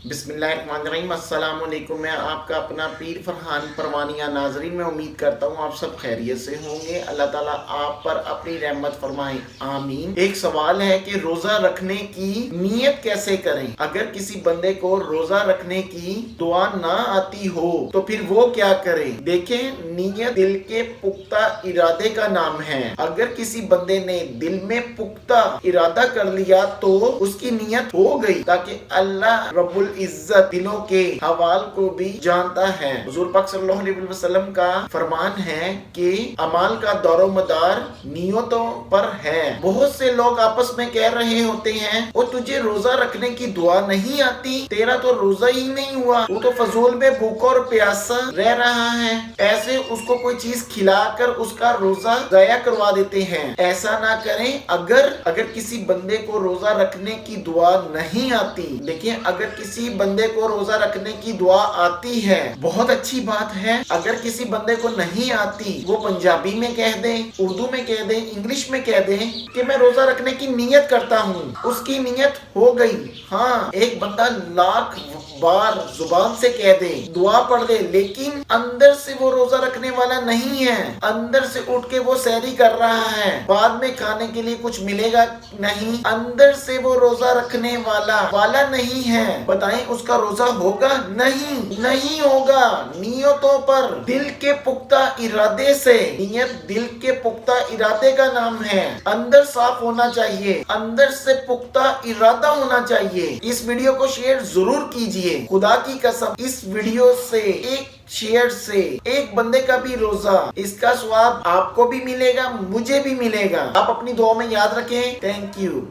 बिस्मिल्लाहिर्रहमानिर्रहीम। अस्सलाम वालेकुम। मैं आपका अपना पीर फरहान परवानिया। नाजरीन, मैं उम्मीद करता हूँ आप सब खैरियत से होंगे। अल्लाह ताला आप पर अपनी रहमत फरमाए, आमीन। एक सवाल है कि रोजा रखने की नीयत कैसे करें। अगर किसी बंदे को रोजा रखने की दुआ ना आती हो तो फिर वो क्या करे। देखें, नीयत दिल के पुख्ता इरादे का नाम है। अगर किसी बंदे ने दिल में पुख्ता इरादा कर लिया तो उसकी नीयत हो गई, ताकि अल्लाह रब्बुल इज्जत दिलों के हवाल को भी जानता है। हुजूर पाक सल्लल्लाहु अलैहि वसल्लम का फरमान है कि अमाल का दौरो मदार नियतों पर है। बहुत से लोग आपस में कह रहे होते हैं, वो तुझे रोजा रखने की दुआ नहीं आती, तेरा तो रोजा ही नहीं हुआ, वो तो फजूल में भूखा और प्यासा रह रहा है। ऐसे उसको कोई चीज खिलाकर उसका रोजा जाया करवा देते हैं। ऐसा ना करें। अगर किसी बंदे को रोजा रखने की दुआ नहीं आती, देखिए, अगर किसी बंदे को रोजा रखने की दुआ आती है, बहुत अच्छी बात है। अगर किसी बंदे को नहीं आती, वो पंजाबी में कह दे, उर्दू में कह दे, इंग्लिश में कह दे कि मैं रोजा रखने की नियत करता हूँ, उसकी नियत हो गई। हाँ, एक बंदा लाख बार जुबान से कह दे, दुआ पढ़ दे, लेकिन अंदर से वो रोजा रखने वाला नहीं है। अंदर से उठ के वो सहरी कर रहा है, बाद में खाने के लिए कुछ मिलेगा नहीं, अंदर से वो रोजा रखने वाला नहीं है। बताएं, उसका रोजा होगा? नहीं होगा। नियतों पर, दिल के पुख्ता इरादे से, नियत दिल के पुख्ता इरादे का नाम है। अंदर साफ होना चाहिए, अंदर से पुख्ता इरादा होना चाहिए। इस वीडियो को शेयर जरूर कीजिए। खुदा की कसम, इस वीडियो से, एक शेयर से एक बंदे का भी रोजा, इसका स्वाब आपको भी मिलेगा, मुझे भी मिलेगा। आप अपनी दुआ में याद रखें। Thank you.